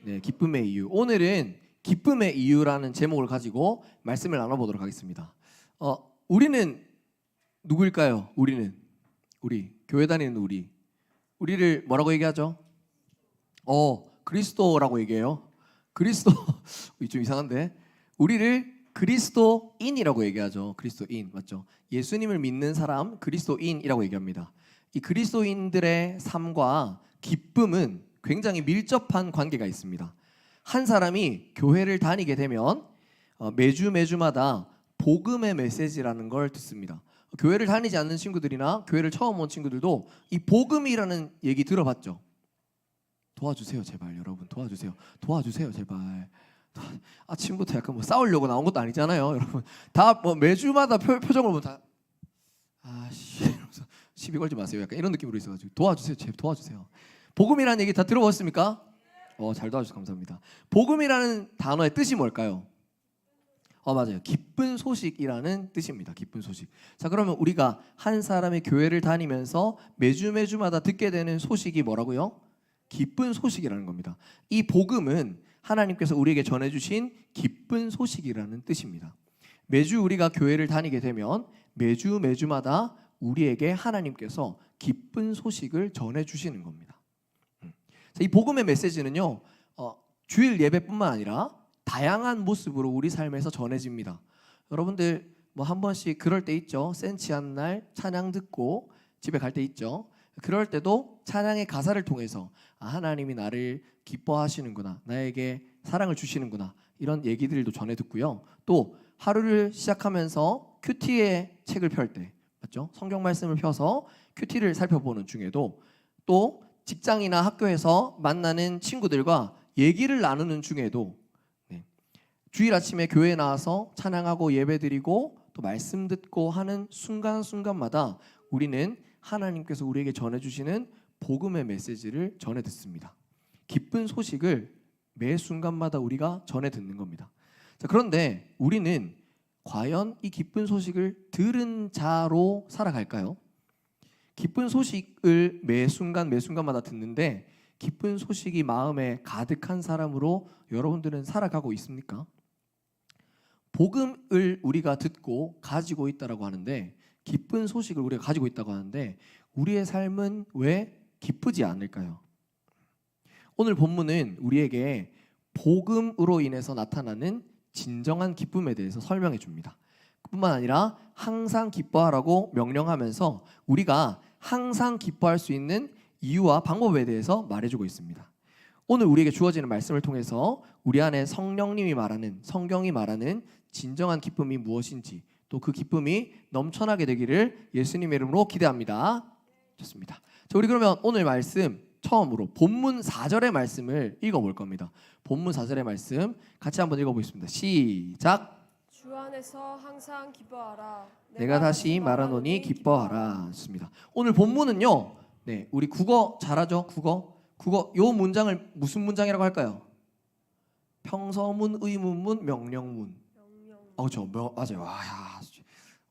네, 기쁨의 이유. 오늘은 기쁨의 이유라는 제목을 가지고 말씀을 나눠보도록 하겠습니다. 우리는 누구일까요? 우리 교회 다니는 우리를 뭐라고 얘기하죠? 그리스도라고 얘기해요. 그리스도 좀 이상한데 우리를 그리스도인이라고 얘기하죠. 그리스도인 맞죠? 예수님을 믿는 사람 그리스도인이라고 얘기합니다. 이 그리스도인들의 삶과 기쁨은 굉장히 밀접한 관계가 있습니다. 한 사람이 교회를 다니게 되면 매주마다 복음의 메시지라는 걸 듣습니다. 교회를 다니지 않는 친구들이나 교회를 처음 온 친구들도 이 복음이라는 얘기 들어봤죠? 도와주세요 제발 여러분 도와주세요 제발. 아침부터 약간 싸우려고 나온 것도 아니잖아요 여러분. 다 매주마다 표정을 보면 다 시비 걸지 마세요 약간 이런 느낌으로 있어가지고 도와주세요. 복음이라는 얘기 다 들어보셨습니까? 잘 도와주셔서 감사합니다. 복음이라는 단어의 뜻이 뭘까요? 맞아요. 기쁜 소식이라는 뜻입니다. 기쁜 소식. 자, 그러면 우리가 한 사람의 교회를 다니면서 매주마다 듣게 되는 소식이 뭐라고요? 기쁜 소식이라는 겁니다. 이 복음은 하나님께서 우리에게 전해주신 기쁜 소식이라는 뜻입니다. 매주 우리가 교회를 다니게 되면 매주마다 우리에게 하나님께서 기쁜 소식을 전해주시는 겁니다. 이 복음의 메시지는요, 주일 예배뿐만 아니라 다양한 모습으로 우리 삶에서 전해집니다. 여러분들 한 번씩 그럴 때 있죠. 센치한 날 찬양 듣고 집에 갈 때 있죠. 그럴 때도 찬양의 가사를 통해서 하나님이 나를 기뻐하시는구나, 나에게 사랑을 주시는구나 이런 얘기들도 전해 듣고요. 또 하루를 시작하면서 큐티의 책을 펼 때 맞죠? 성경 말씀을 펴서 큐티를 살펴보는 중에도 또 직장이나 학교에서 만나는 친구들과 얘기를 나누는 중에도 주일 아침에 교회에 나와서 찬양하고 예배드리고 또 말씀 듣고 하는 순간순간마다 우리는 하나님께서 우리에게 전해주시는 복음의 메시지를 전해 듣습니다. 기쁜 소식을 매 순간마다 우리가 전해 듣는 겁니다. 자, 그런데 우리는 과연 이 기쁜 소식을 들은 자로 살아갈까요? 기쁜 소식을 매 순간마다 듣는데 기쁜 소식이 마음에 가득한 사람으로 여러분들은 살아가고 있습니까? 복음을 우리가 듣고 가지고 있다라고 하는데 기쁜 소식을 우리가 가지고 있다고 하는데 우리의 삶은 왜 기쁘지 않을까요? 오늘 본문은 우리에게 복음으로 인해서 나타나는 진정한 기쁨에 대해서 설명해 줍니다. 뿐만 아니라 항상 기뻐하라고 명령하면서 우리가 항상 기뻐할 수 있는 이유와 방법에 대해서 말해주고 있습니다. 오늘 우리에게 주어지는 말씀을 통해서 우리 안에 성령님이 말하는, 성경이 말하는 진정한 기쁨이 무엇인지 또 그 기쁨이 넘쳐나게 되기를 예수님의 이름으로 기대합니다. 좋습니다. 자, 우리 그러면 오늘 말씀 처음으로 본문 4절의 말씀을 읽어볼 겁니다. 본문 4절의 말씀 같이 한번 읽어보겠습니다. 시작. 주 안에서 항상 기뻐하라. 내가 다시 말하노니 기뻐하라. 좋습니다. 오늘 본문은요. 우리 국어 잘하죠? 국어 요 문장을 무슨 문장이라고 할까요? 평서문, 의문문, 명령문. 맞아요.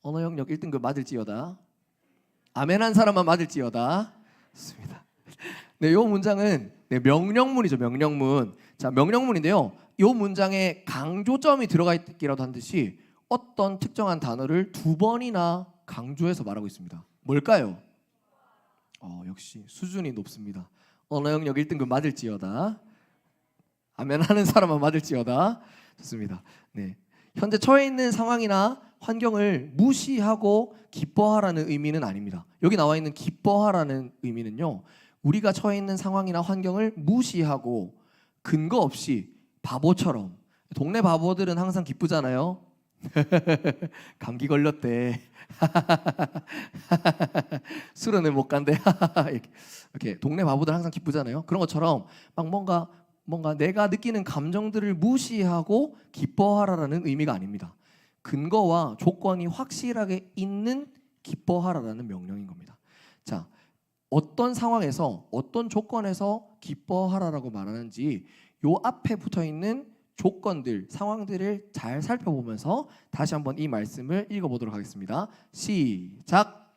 언어 영역 1등급 맞을지어다. 아멘한 사람만 맞을지어다. 좋습니다. 요 문장은 명령문이죠. 명령문. 자, 명령문인데요. 요 문장에 강조점이 들어가 있기라도 한 듯이 어떤 특정한 단어를 2번이나 강조해서 말하고 있습니다. 뭘까요? 역시 수준이 높습니다. 언어 영역 1등급 맞을지어다. 아멘하는 사람만 맞을지어다. 좋습니다. 현재 처해 있는 상황이나 환경을 무시하고 기뻐하라는 의미는 아닙니다. 여기 나와 있는 기뻐하라는 의미는요. 우리가 처해 있는 상황이나 환경을 무시하고 근거 없이 바보처럼, 동네 바보들은 항상 기쁘잖아요. 감기 걸렸대. 수련회 못 간대. 이렇게 동네 바보들 항상 기쁘잖아요. 그런 것처럼 막 뭔가 내가 느끼는 감정들을 무시하고 기뻐하라라는 의미가 아닙니다. 근거와 조건이 확실하게 있는 기뻐하라라는 명령인 겁니다. 자, 어떤 상황에서 어떤 조건에서 기뻐하라라고 말하는지 요 앞에 붙어 있는 조건들, 상황들을 잘 살펴보면서 다시 한번 이 말씀을 읽어보도록 하겠습니다. 시작.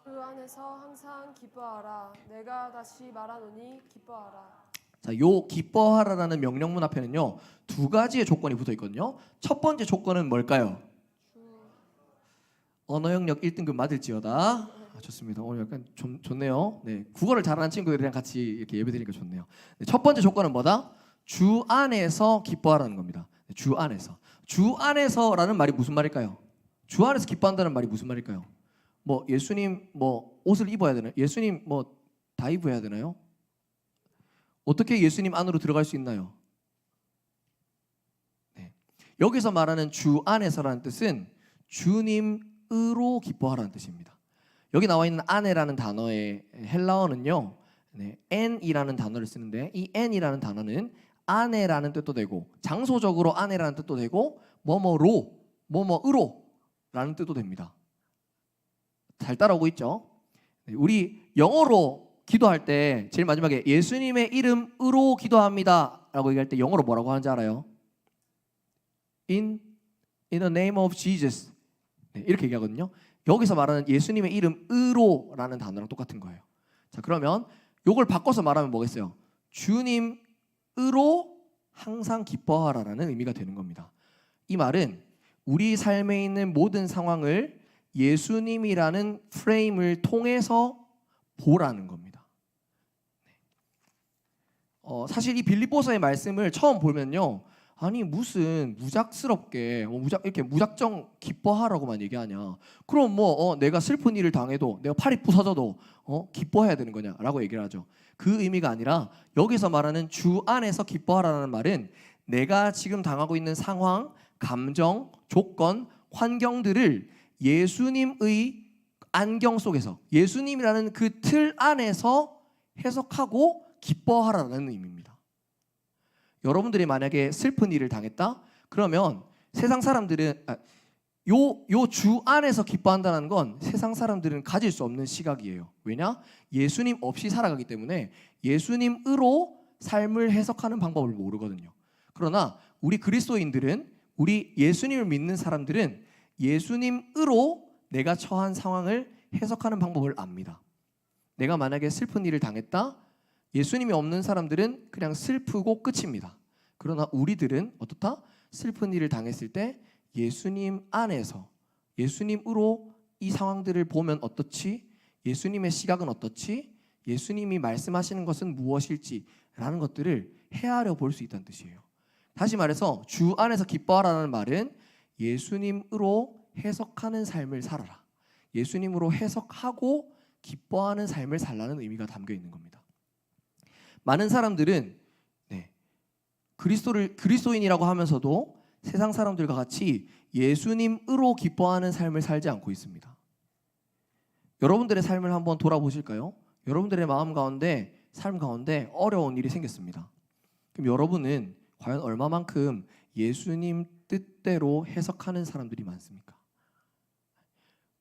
주 안에서 항상 기뻐하라. 내가 다시 말하노니 기뻐하라. 자, 요 기뻐하라라는 명령문 앞에는요 2가지의 조건이 붙어 있거든요. 첫 번째 조건은 뭘까요? 언어 영역 1등급 맞을지어다. 좋습니다. 오늘 약간 좀 좋네요. 네, 국어를 잘하는 친구들이랑 같이 이렇게 예배드리니까 좋네요. 네, 첫 번째 조건은 뭐다? 주 안에서 기뻐하라는 겁니다. 네, 주 안에서. 주 안에서라는 말이 무슨 말일까요? 주 안에서 기뻐한다는 말이 무슨 말일까요? 뭐 예수님 뭐 옷을 입어야 되나요? 예수님 뭐 다 입어야 되나요? 어떻게 예수님 안으로 들어갈 수 있나요? 네. 여기서 말하는 주 안에서라는 뜻은 주님으로 기뻐하라는 뜻입니다. 여기 나와 있는 안에라는 단어의 헬라어는요, 네, en이라는 단어를 쓰는데 이 en이라는 단어는 안에라는 뜻도 되고 장소적으로 안에라는 뜻도 되고 뭐뭐로, 뭐뭐으로라는 뜻도 됩니다. 잘 따라오고 있죠? 네, 우리 영어로 기도할 때 제일 마지막에 예수님의 이름으로 기도합니다 라고 얘기할 때 영어로 뭐라고 하는지 알아요? In the name of Jesus. 네, 이렇게 얘기하거든요. 여기서 말하는 예수님의 이름으로라는 단어랑 똑같은 거예요. 자, 그러면 요걸 바꿔서 말하면 뭐겠어요? 주님으로 항상 기뻐하라라는 의미가 되는 겁니다. 이 말은 우리 삶에 있는 모든 상황을 예수님이라는 프레임을 통해서 보라는 겁니다. 사실 이 빌립보서의 말씀을 처음 보면요, 아니 무슨 무작스럽게 이렇게 무작정 기뻐하라고만 얘기하냐? 그럼 뭐 내가 슬픈 일을 당해도 내가 팔이 부서져도 기뻐해야 되는 거냐라고 얘기를 하죠. 그 의미가 아니라 여기서 말하는 주 안에서 기뻐하라는 말은 내가 지금 당하고 있는 상황, 감정, 조건, 환경들을 예수님의 안경 속에서 예수님이라는 그 틀 안에서 해석하고 기뻐하라는 의미입니다. 여러분들이 만약에 슬픈 일을 당했다? 그러면 세상 사람들은 요 주 안에서 기뻐한다는 건 세상 사람들은 가질 수 없는 시각이에요. 왜냐? 예수님 없이 살아가기 때문에 예수님으로 삶을 해석하는 방법을 모르거든요. 그러나 우리 그리스도인들은, 우리 예수님을 믿는 사람들은 예수님으로 내가 처한 상황을 해석하는 방법을 압니다. 내가 만약에 슬픈 일을 당했다? 예수님이 없는 사람들은 그냥 슬프고 끝입니다. 그러나 우리들은 어떻다? 슬픈 일을 당했을 때 예수님 안에서 예수님으로 이 상황들을 보면 어떻지? 예수님의 시각은 어떻지? 예수님이 말씀하시는 것은 무엇일지라는 것들을 헤아려 볼 수 있다는 뜻이에요. 다시 말해서 주 안에서 기뻐하라는 말은 예수님으로 해석하는 삶을 살아라. 예수님으로 해석하고 기뻐하는 삶을 살라는 의미가 담겨 있는 겁니다. 많은 사람들은 그리스도인이라고 하면서도 세상 사람들과 같이 예수님으로 기뻐하는 삶을 살지 않고 있습니다. 여러분들의 삶을 한번 돌아보실까요? 여러분들의 마음 가운데, 삶 가운데 어려운 일이 생겼습니다. 그럼 여러분은 과연 얼마만큼 예수님 뜻대로 해석하는 사람들이 많습니까?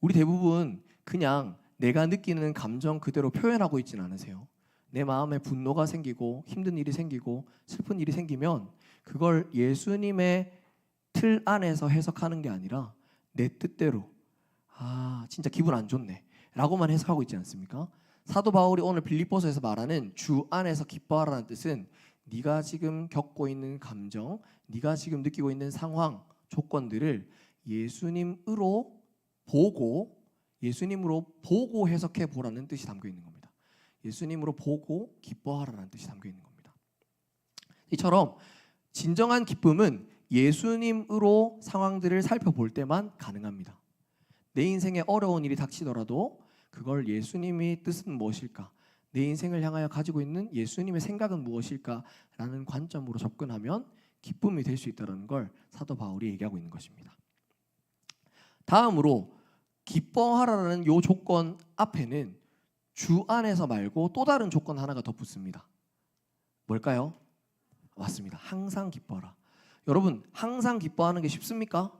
우리 대부분 그냥 내가 느끼는 감정 그대로 표현하고 있지는 않으세요. 내 마음에 분노가 생기고 힘든 일이 생기고 슬픈 일이 생기면 그걸 예수님의 틀 안에서 해석하는 게 아니라 내 뜻대로 진짜 기분 안 좋네 라고만 해석하고 있지 않습니까? 사도 바울이 오늘 빌립보서에서 말하는 주 안에서 기뻐하라는 뜻은 네가 지금 겪고 있는 감정, 네가 지금 느끼고 있는 상황, 조건들을 예수님으로 보고 해석해 보라는 뜻이 담겨 있는 겁니다. 예수님으로 보고 기뻐하라는 뜻이 담겨 있는 겁니다. 이처럼 진정한 기쁨은 예수님으로 상황들을 살펴볼 때만 가능합니다. 내 인생에 어려운 일이 닥치더라도 그걸 예수님의 뜻은 무엇일까? 내 인생을 향하여 가지고 있는 예수님의 생각은 무엇일까라는 관점으로 접근하면 기쁨이 될 수 있다는 걸 사도 바울이 얘기하고 있는 것입니다. 다음으로 기뻐하라는 요 조건 앞에는 주 안에서 말고 또 다른 조건 하나가 더 붙습니다. 뭘까요? 맞습니다. 항상 기뻐하라. 여러분, 항상 기뻐하는 게 쉽습니까?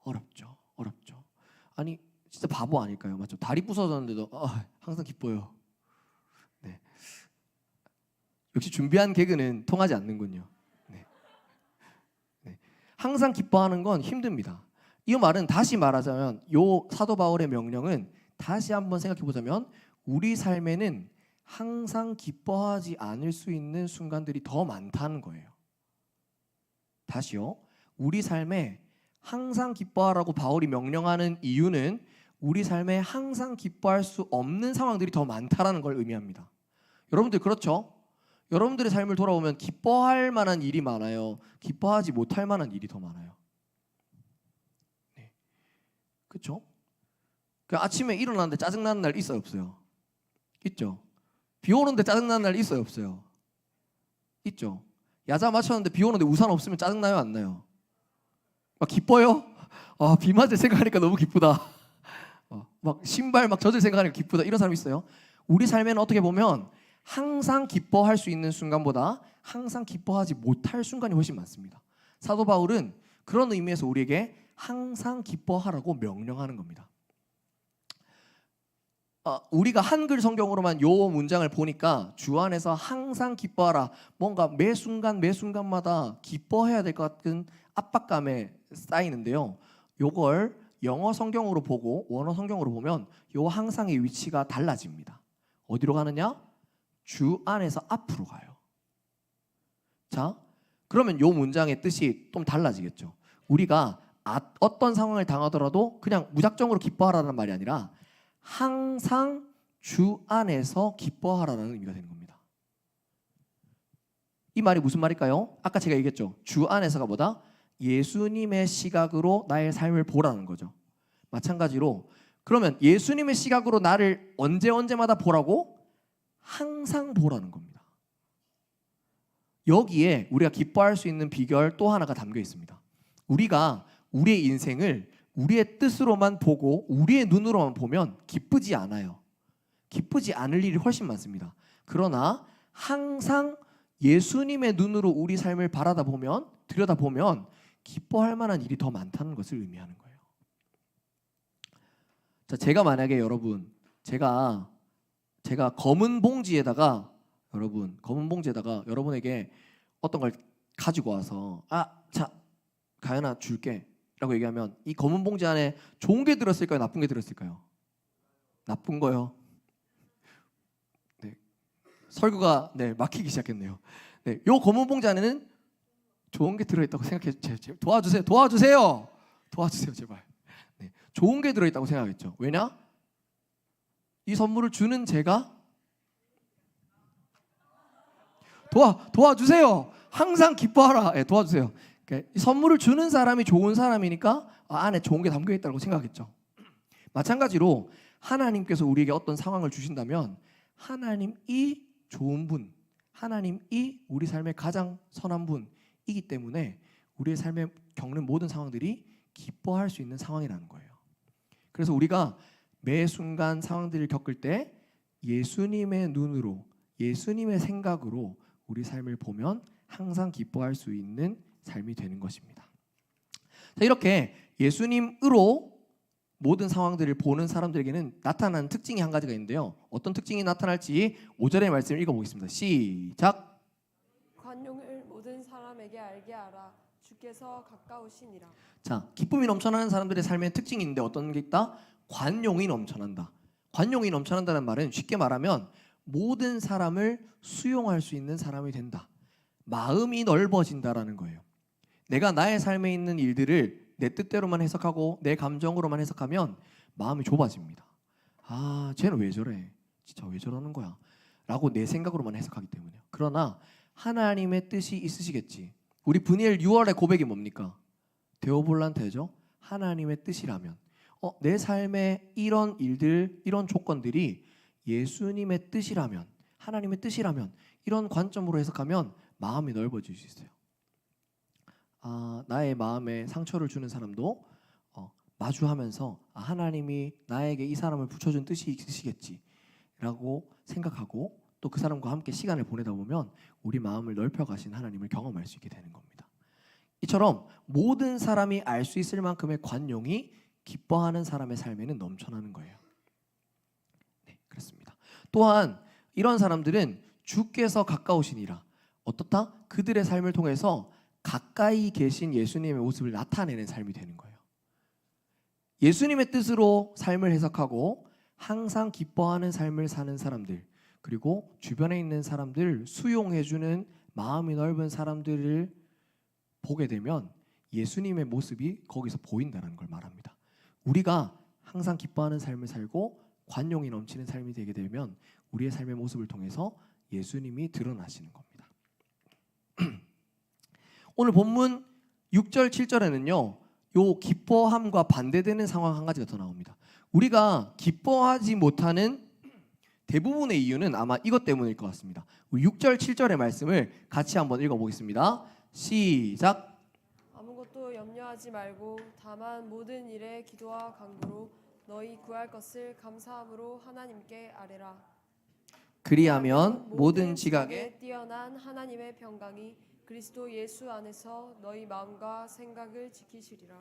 어렵죠. 아니 진짜 바보 아닐까요? 맞죠? 다리 부서졌는데도 항상 기뻐요. 네. 역시 준비한 개그는 통하지 않는군요. 네. 항상 기뻐하는 건 힘듭니다. 이 말은 다시 말하자면 요 사도 바울의 명령은 다시 한번 생각해 보자면 우리 삶에는 항상 기뻐하지 않을 수 있는 순간들이 더 많다는 거예요. 다시요. 우리 삶에 항상 기뻐하라고 바울이 명령하는 이유는 우리 삶에 항상 기뻐할 수 없는 상황들이 더 많다라는 걸 의미합니다. 여러분들 그렇죠? 여러분들의 삶을 돌아보면 기뻐할 만한 일이 많아요. 기뻐하지 못할 만한 일이 더 많아요. 네. 그렇죠? 그 아침에 일어났는데 짜증나는 날 있어요, 없어요? 있죠. 비 오는데 짜증나는 날 있어요, 없어요? 있죠. 야자 맞췄는데 비 오는데 우산 없으면 짜증나요, 안 나요? 막 기뻐요? 아, 비 맞을 생각하니까 너무 기쁘다. 막 신발 막 젖을 생각하니까 기쁘다. 이런 사람 있어요. 우리 삶에는 어떻게 보면 항상 기뻐할 수 있는 순간보다 항상 기뻐하지 못할 순간이 훨씬 많습니다. 사도 바울은 그런 의미에서 우리에게 항상 기뻐하라고 명령하는 겁니다. 우리가 한글 성경으로만 요 문장을 보니까 주 안에서 항상 기뻐하라, 뭔가 매 순간마다 기뻐해야 될 것 같은 압박감에 쌓이는데요. 요걸 영어 성경으로 보고 원어 성경으로 보면 요 항상의 위치가 달라집니다. 어디로 가느냐? 주 안에서 앞으로 가요. 자, 그러면 요 문장의 뜻이 좀 달라지겠죠. 우리가 어떤 상황을 당하더라도 그냥 무작정으로 기뻐하라는 말이 아니라 항상 주 안에서 기뻐하라는 의미가 되는 겁니다. 이 말이 무슨 말일까요? 아까 제가 얘기했죠. 주 안에서가 뭐다? 예수님의 시각으로 나의 삶을 보라는 거죠. 마찬가지로 그러면 예수님의 시각으로 나를 언제마다 보라고? 항상 보라는 겁니다. 여기에 우리가 기뻐할 수 있는 비결 또 하나가 담겨 있습니다. 우리가 우리의 인생을 우리의 뜻으로만 보고 우리의 눈으로만 보면 기쁘지 않아요. 기쁘지 않을 일이 훨씬 많습니다. 그러나 항상 예수님의 눈으로 우리 삶을 들여다보면 기뻐할 만한 일이 더 많다는 것을 의미하는 거예요. 자, 제가 만약에 여러분, 제가 검은 봉지에다가 여러분에게 어떤 걸 가지고 와서 자, 가연아 줄게 라고 얘기하면 이 검은 봉지 안에 좋은 게 들었을까요? 나쁜 게 들었을까요? 나쁜 거요. 네. 설교가 막히기 시작했네요. 네, 요 검은 봉지 안에는 좋은 게 들어있다고 생각해 주세요. 도와주세요 제발. 네, 좋은 게 들어있다고 생각했죠. 왜냐? 이 선물을 주는 제가 도와주세요. 항상 기뻐하라. 네, 도와주세요. 이 선물을 주는 사람이 좋은 사람이니까 안에 좋은 게 담겨 있다고 생각했죠. 마찬가지로 하나님께서 우리에게 어떤 상황을 주신다면 하나님이 좋은 분, 하나님이 우리 삶의 가장 선한 분이기 때문에 우리의 삶에 겪는 모든 상황들이 기뻐할 수 있는 상황이라는 거예요. 그래서 우리가 매 순간 상황들을 겪을 때 예수님의 눈으로, 예수님의 생각으로 우리 삶을 보면 항상 기뻐할 수 있는 삶이 되는 것입니다. 자, 이렇게 예수님으로 모든 상황들을 보는 사람들에게는 나타나는 특징이 한 가지가 있는데요. 어떤 특징이 나타날지 5절의 말씀을 읽어보겠습니다. 시작. 관용을 모든 사람에게 알게 하라. 주께서 가까우시니라. 자, 기쁨이 넘쳐나는 사람들의 삶의 특징이 있는데 어떤 게 있다? 관용이 넘쳐난다. 관용이 넘쳐난다는 말은 쉽게 말하면 모든 사람을 수용할 수 있는 사람이 된다. 마음이 넓어진다라는 거예요. 내가 나의 삶에 있는 일들을 내 뜻대로만 해석하고 내 감정으로만 해석하면 마음이 좁아집니다. 쟤는 왜 저래? 진짜 왜 저러는 거야? 라고 내 생각으로만 해석하기 때문에요. 그러나 하나님의 뜻이 있으시겠지. 우리 브니엘 6월의 고백이 뭡니까? 데오볼란테죠. 하나님의 뜻이라면 내 삶에 이런 일들, 이런 조건들이 예수님의 뜻이라면, 하나님의 뜻이라면 이런 관점으로 해석하면 마음이 넓어질 수 있어요. 나의 마음에 상처를 주는 사람도 마주하면서 하나님이 나에게 이 사람을 붙여준 뜻이 있으시겠지라고 생각하고 또 그 사람과 함께 시간을 보내다 보면 우리 마음을 넓혀가신 하나님을 경험할 수 있게 되는 겁니다. 이처럼 모든 사람이 알 수 있을 만큼의 관용이 기뻐하는 사람의 삶에는 넘쳐나는 거예요. 네, 그렇습니다. 또한 이런 사람들은 주께서 가까우시니라. 어떻다? 그들의 삶을 통해서 가까이 계신 예수님의 모습을 나타내는 삶이 되는 거예요. 예수님의 뜻으로 삶을 해석하고 항상 기뻐하는 삶을 사는 사람들, 그리고 주변에 있는 사람들을 수용해주는 마음이 넓은 사람들을 보게 되면 예수님의 모습이 거기서 보인다는 걸 말합니다. 우리가 항상 기뻐하는 삶을 살고 관용이 넘치는 삶이 되게 되면 우리의 삶의 모습을 통해서 예수님이 드러나시는 겁니다. 오늘 본문 6절 7절에는요. 요 기뻐함과 반대되는 상황 한 가지가 더 나옵니다. 우리가 기뻐하지 못하는 대부분의 이유는 아마 이것 때문일 것 같습니다. 6절 7절의 말씀을 같이 한번 읽어보겠습니다. 시작. 아무것도 염려하지 말고 다만 모든 일에 기도와 간구로 너희 구할 것을 감사함으로 하나님께 아뢰라. 그리하면 모든 지각에 뛰어난 하나님의 평강이 그리스도 예수 안에서 너희 마음과 생각을 지키시리라.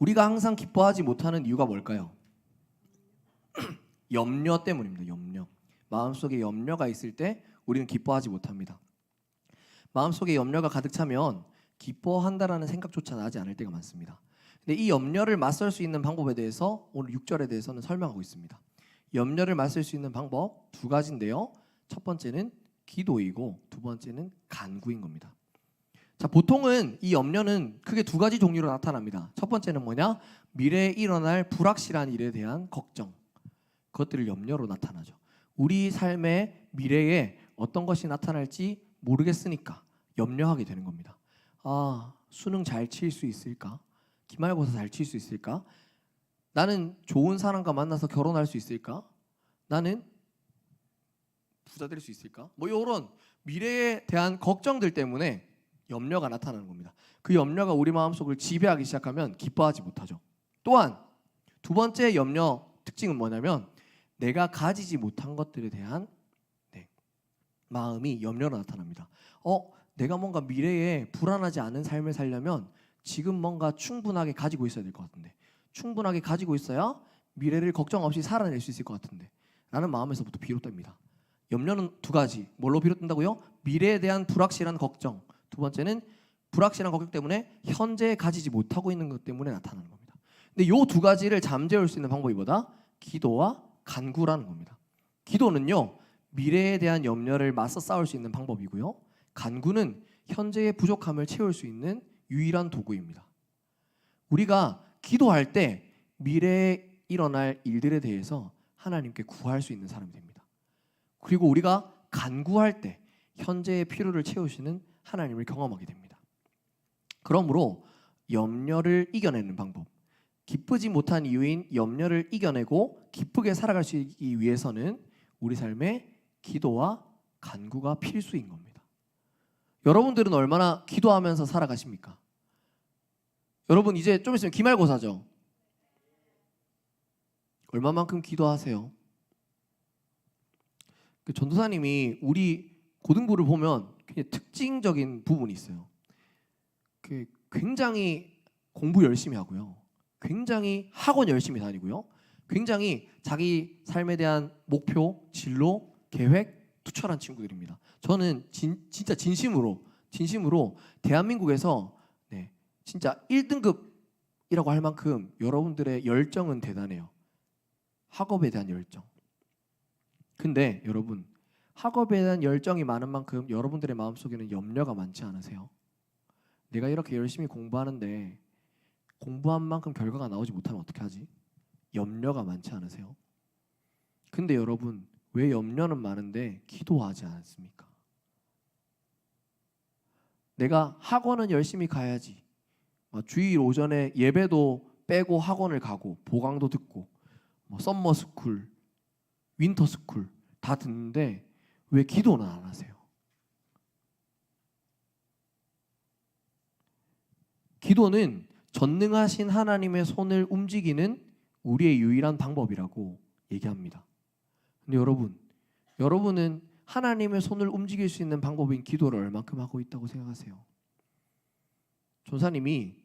우리가 항상 기뻐하지 못하는 이유가 뭘까요? 염려 때문입니다. 염려. 마음속에 염려가 있을 때 우리는 기뻐하지 못합니다. 마음속에 염려가 가득 차면 기뻐한다라는 생각조차 나지 않을 때가 많습니다. 근데 이 염려를 맞설 수 있는 방법에 대해서 오늘 6절에 대해서는 설명하고 있습니다. 염려를 맞설 수 있는 방법 두 가지인데요. 첫 번째는 기도이고 두 번째는 간구인 겁니다. 자, 보통은 이 염려는 크게 두 가지 종류로 나타납니다. 첫 번째는 뭐냐? 미래에 일어날 불확실한 일에 대한 걱정. 그것들을 염려로 나타나죠. 우리 삶의 미래에 어떤 것이 나타날지 모르겠으니까 염려하게 되는 겁니다. 아, 수능 잘 칠 수 있을까? 기말고사 잘 칠 수 있을까? 나는 좋은 사람과 만나서 결혼할 수 있을까? 나는 부자 될 수 있을까? 뭐 이런 미래에 대한 걱정들 때문에 염려가 나타나는 겁니다. 그 염려가 우리 마음속을 지배하기 시작하면 기뻐하지 못하죠. 또한 두 번째 염려 특징은 뭐냐면 내가 가지지 못한 것들에 대한 마음이 염려로 나타납니다. 내가 뭔가 미래에 불안하지 않은 삶을 살려면 지금 뭔가 충분하게 가지고 있어야 될 것 같은데, 충분하게 가지고 있어야 미래를 걱정 없이 살아낼 수 있을 것 같은데 라는 마음에서부터 비롯됩니다. 염려는 두 가지. 뭘로 비롯된다고요? 미래에 대한 불확실한 걱정. 두 번째는 불확실한 걱정 때문에 현재 가지지 못하고 있는 것 때문에 나타나는 겁니다. 근데 이 두 가지를 잠재울 수 있는 방법이 뭐다? 기도와 간구라는 겁니다. 기도는요, 미래에 대한 염려를 맞서 싸울 수 있는 방법이고요. 간구는 현재의 부족함을 채울 수 있는 유일한 도구입니다. 우리가 기도할 때 미래에 일어날 일들에 대해서 하나님께 구할 수 있는 사람이 됩니다. 그리고 우리가 간구할 때 현재의 필요를 채우시는 하나님을 경험하게 됩니다. 그러므로 염려를 이겨내는 방법, 기쁘지 못한 이유인 염려를 이겨내고 기쁘게 살아가기 위해서는 우리 삶에 기도와 간구가 필수인 겁니다. 여러분들은 얼마나 기도하면서 살아가십니까? 여러분 이제 좀 있으면 기말고사죠? 얼마만큼 기도하세요? 그 전도사님이 우리 고등부를 보면 굉장히 특징적인 부분이 있어요. 그 굉장히 공부 열심히 하고요. 굉장히 학원 열심히 다니고요. 굉장히 자기 삶에 대한 목표, 진로, 계획 투철한 친구들입니다. 저는 진짜 진심으로 대한민국에서 진짜 1등급이라고 할 만큼 여러분들의 열정은 대단해요. 학업에 대한 열정. 근데 여러분, 학업에 대한 열정이 많은 만큼 여러분들의 마음속에는 염려가 많지 않으세요? 내가 이렇게 열심히 공부하는데 공부한 만큼 결과가 나오지 못하면 어떻게 하지? 염려가 많지 않으세요? 근데 여러분, 왜 염려는 많은데 기도하지 않습니까? 내가 학원은 열심히 가야지. 주일 오전에 예배도 빼고 학원을 가고 보강도 듣고 썸머 스쿨, 윈터 스쿨 다 듣는데 왜 기도는 안 하세요? 기도는 전능하신 하나님의 손을 움직이는 우리의 유일한 방법이라고 얘기합니다. 근데 여러분은 하나님의 손을 움직일 수 있는 방법인 기도를 얼만큼 하고 있다고 생각하세요? 전사님이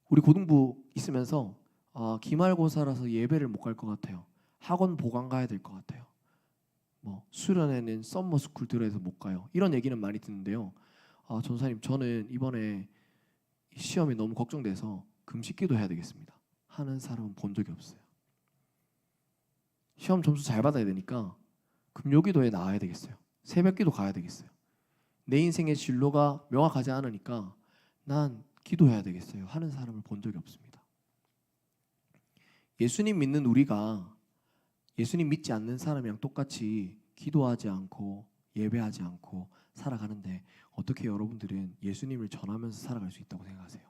우리 고등부 있으면서 기말고사라서 예배를 못 갈 것 같아요. 학원 보강 가야 될 것 같아요. 수련회는 썸머스쿨 들어서 못 가요. 이런 얘기는 많이 듣는데요. 전사님, 저는 이번에 시험이 너무 걱정돼서 금식기도 해야 되겠습니다. 하는 사람은 본 적이 없어요. 시험 점수 잘 받아야 되니까 금요기도에 나와야 되겠어요? 새벽기도 가야 되겠어요? 내 인생의 진로가 명확하지 않으니까 난 기도해야 되겠어요 하는 사람을 본 적이 없습니다. 예수님 믿는 우리가 예수님 믿지 않는 사람이랑 똑같이 기도하지 않고 예배하지 않고 살아가는데 어떻게 여러분들은 예수님을 전하면서 살아갈 수 있다고 생각하세요?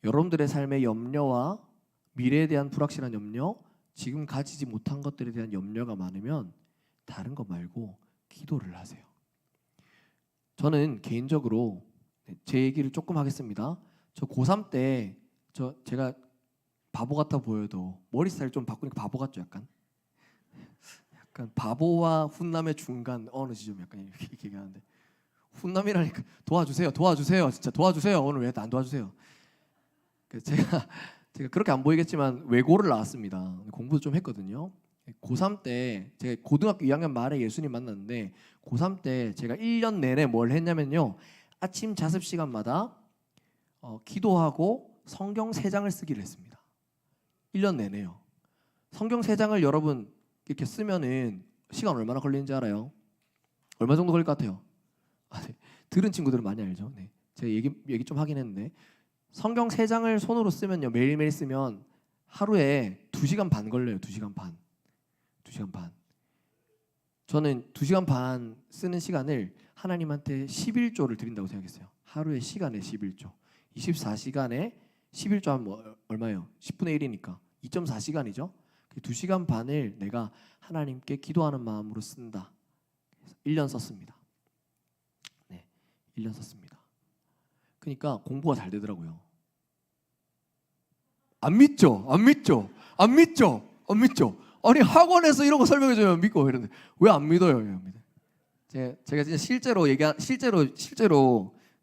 여러분들의 삶의 염려와 미래에 대한 불확실한 염려, 지금 가지지 못한 것들에 대한 염려가 많으면 다른 거 말고 기도를 하세요. 저는 개인적으로 제 얘기를 조금 하겠습니다. 저 고3 때 제가 바보 같아 보여도 머리 스타일 좀 바꾸니까 바보 같죠, 약간 바보와 훈남의 중간 어느 지점 약간 이렇게 얘기하는데, 훈남이라니까 도와주세요 진짜 도와주세요. 오늘 왜 안 도와주세요? 제가 그렇게 안 보이겠지만 외고를 나왔습니다. 공부도 좀 했거든요. 고3 때 제가 고등학교 2학년 말에 예수님 만났는데, 고3 때 제가 1년 내내 뭘 했냐면요, 아침 자습 시간마다 기도하고 성경 3장을 쓰기를 했습니다. 1년 내내요. 성경 3장을 여러분 이렇게 쓰면은 시간 얼마나 걸리는지 알아요? 얼마 정도 걸릴 것 같아요? 네. 들은 친구들은 많이 알죠. 네. 제가 얘기 좀 하긴 했는데, 성경 3장을 손으로 쓰면요, 매일매일 쓰면 하루에 2시간 반 걸려요. 2시간 반. 저는 2시간 반 쓰는 시간을 하나님한테 11조를 드린다고 생각했어요. 하루에 시간에 11조. 24시간에 11조 하면 얼마예요? 10분의 1이니까 2.4시간이죠. 2시간 반을 내가 하나님께 기도하는 마음으로 쓴다. 그래서 1년 썼습니다. 네, 1년 썼습니다. 그러니까 공부가 잘 되더라고요. 안 믿죠? 아니 학원에서 이런 거 설명해주면 믿고 이러는데 왜 안 믿어요? 제가 진짜 실제로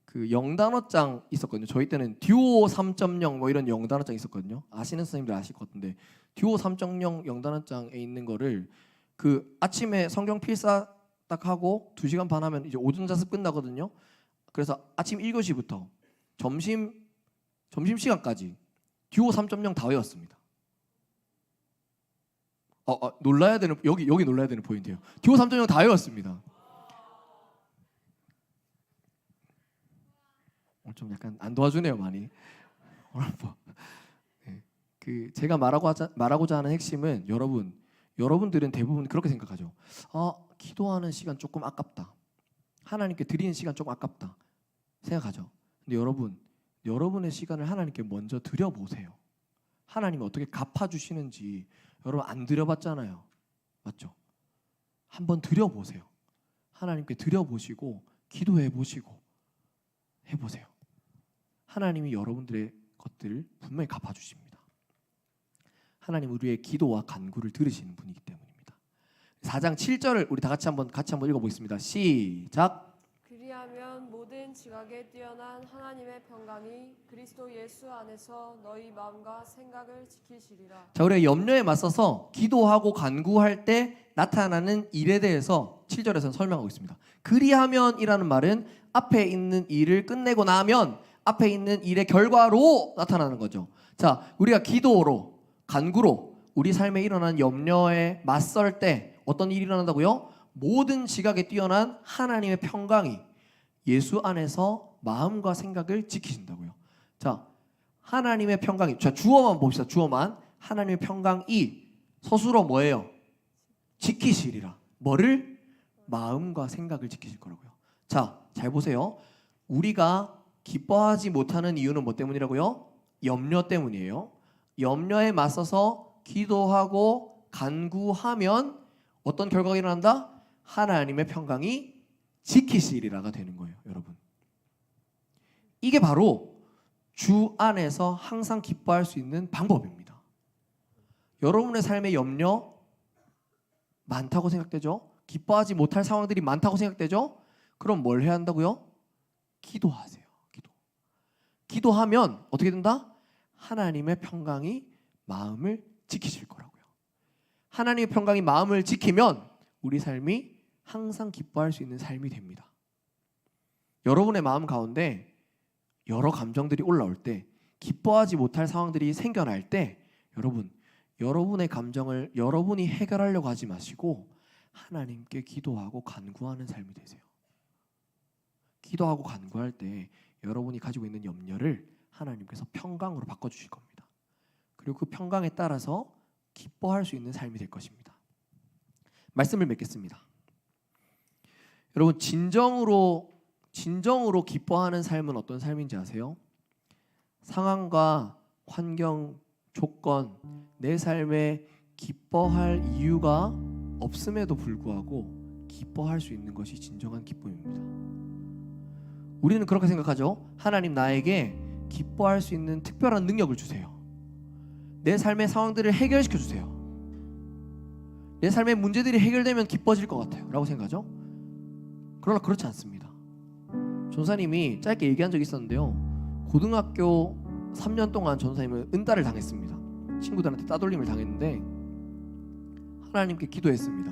그 영단어장 있었거든요. 저희 때는 듀오 3.0 뭐 이런 영단어장 있었거든요. 아시는 선생님들 아실 것 같은데, 듀오 3.0 영단어장에 있는 거를 그 아침에 성경 필사 딱 하고 2시간 반 하면 이제 오전 자습 끝나거든요. 그래서 아침 1교시부터 점심 시간까지 듀오 3.0 다 외웠습니다. 놀라야 되는 여기 놀라야 되는 포인트예요. 듀오 3.0 다 외웠습니다. 오늘 좀 약간 안 도와주네요, 많이. 네. 그 제가 말하고자 하는 핵심은 여러분들은 대부분 그렇게 생각하죠. 기도하는 시간 조금 아깝다. 하나님께 드리는 시간 조금 아깝다 생각하죠. 근데 여러분의 시간을 하나님께 먼저 드려보세요. 하나님이 어떻게 갚아주시는지 여러분 안 드려봤잖아요. 맞죠? 한번 드려보세요. 하나님께 드려보시고 기도해보시고 해보세요. 하나님이 여러분들의 것들을 분명히 갚아주십니다. 하나님 우리의 기도와 간구를 들으시는 분이기 때문입니다. 4장 7절을 우리 다 같이 한번 읽어보겠습니다. 시작. 그리하면 모든 지각에 뛰어난 하나님의 평강이 그리스도 예수 안에서 너희 마음과 생각을 지키시리라. 자, 우리가 염려에 맞서서 기도하고 간구할 때 나타나는 일에 대해서 7절에서는 설명하고 있습니다. 그리하면이라는 말은 앞에 있는 일을 끝내고 나면 앞에 있는 일의 결과로 나타나는 거죠. 자, 우리가 기도로 간구로 우리 삶에 일어난 염려에 맞설 때 어떤 일이 일어난다고요? 모든 지각에 뛰어난 하나님의 평강이 예수 안에서 마음과 생각을 지키신다고요. 자, 하나님의 평강이, 자, 주어만 봅시다. 주어만. 하나님의 평강이 서술어 뭐예요? 지키시리라. 뭐를? 마음과 생각을 지키실 거라고요. 자, 잘 보세요. 우리가 기뻐하지 못하는 이유는 뭐 때문이라고요? 염려 때문이에요. 염려에 맞서서 기도하고 간구하면 어떤 결과가 일어난다? 하나님의 평강이 지키시리라가 되는 거예요, 여러분. 이게 바로 주 안에서 항상 기뻐할 수 있는 방법입니다. 여러분의 삶의 염려 많다고 생각되죠? 기뻐하지 못할 상황들이 많다고 생각되죠? 그럼 뭘 해야 한다고요? 기도하세요. 기도하면 어떻게 된다? 하나님의 평강이 마음을 지키실 거라고요. 하나님의 평강이 마음을 지키면 우리 삶이 항상 기뻐할 수 있는 삶이 됩니다. 여러분의 마음 가운데 여러 감정들이 올라올 때, 기뻐하지 못할 상황들이 생겨날 때, 여러분의 감정을 여러분이 해결하려고 하지 마시고 하나님께 기도하고 간구하는 삶이 되세요. 기도하고 간구할 때 여러분이 가지고 있는 염려를 하나님께서 평강으로 바꿔주실 겁니다. 그리고 그 평강에 따라서 기뻐할 수 있는 삶이 될 것입니다. 말씀을 맺겠습니다. 여러분, 진정으로 기뻐하는 삶은 어떤 삶인지 아세요? 상황과 환경, 조건, 내 삶에 기뻐할 이유가 없음에도 불구하고 기뻐할 수 있는 것이 진정한 기쁨입니다. 우리는 그렇게 생각하죠. 하나님 나에게 기뻐할 수 있는 특별한 능력을 주세요. 내 삶의 상황들을 해결시켜 주세요. 내 삶의 문제들이 해결되면 기뻐질 것 같아요 라고 생각하죠. 그러나 그렇지 않습니다. 전사님이 짧게 얘기한 적이 있었는데요. 고등학교 3년 동안 전사님은 은따를 당했습니다. 친구들한테 따돌림을 당했는데 하나님께 기도했습니다.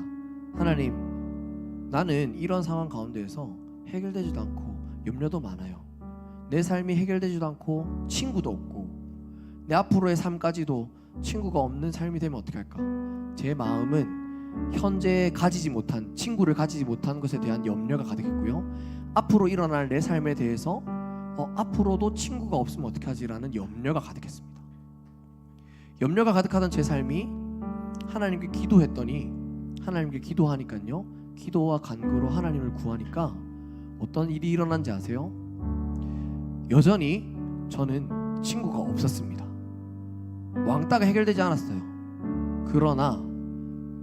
하나님, 나는 이런 상황 가운데에서 해결되지도 않고 염려도 많아요. 내 삶이 해결되지도 않고 친구도 없고 내 앞으로의 삶까지도 친구가 없는 삶이 되면 어떻게 할까? 제 마음은 현재 가지지 못한, 친구를 가지지 못한 것에 대한 염려가 가득했고요. 앞으로 일어날 내 삶에 대해서 앞으로도 친구가 없으면 어떻게 하지라는 염려가 가득했습니다. 염려가 가득하던 제 삶이 하나님께 기도했더니, 하나님께 기도하니까요, 기도와 간구로 하나님을 구하니까 어떤 일이 일어난지 아세요? 여전히 저는 친구가 없었습니다. 왕따가 해결되지 않았어요. 그러나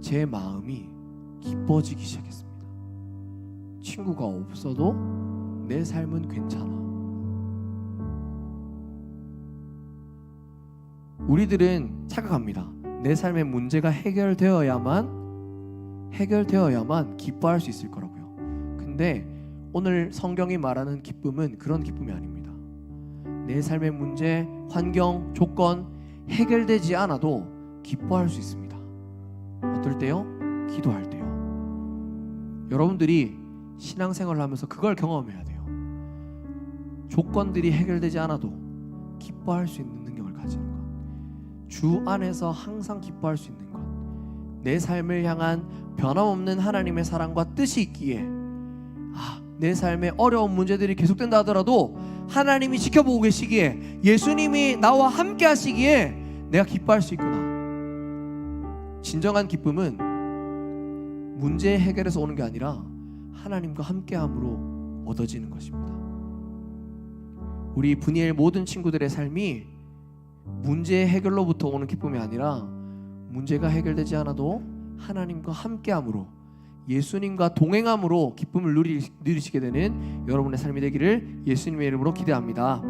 제 마음이 기뻐지기 시작했습니다. 친구가 없어도 내 삶은 괜찮아. 우리들은 착각합니다. 내 삶의 문제가 해결되어야만 기뻐할 수 있을 거라고요. 근데 오늘 성경이 말하는 기쁨은 그런 기쁨이 아닙니다. 내 삶의 문제, 환경, 조건 해결되지 않아도 기뻐할 수 있습니다. 어떨 때요? 기도할 때요. 여러분들이 신앙생활을 하면서 그걸 경험해야 돼요. 조건들이 해결되지 않아도 기뻐할 수 있는 능력을 가지는 것. 주 안에서 항상 기뻐할 수 있는 것. 내 삶을 향한 변함없는 하나님의 사랑과 뜻이 있기에 내 삶에 어려운 문제들이 계속된다 하더라도 하나님이 지켜보고 계시기에, 예수님이 나와 함께 하시기에 내가 기뻐할 수 있구나. 진정한 기쁨은 문제 해결에서 오는 게 아니라 하나님과 함께함으로 얻어지는 것입니다. 우리 분이엘 모든 친구들의 삶이 문제 해결로부터 오는 기쁨이 아니라 문제가 해결되지 않아도 하나님과 함께함으로, 예수님과 동행함으로 기쁨을 누리시게 되는 여러분의 삶이 되기를 예수님의 이름으로 기대합니다.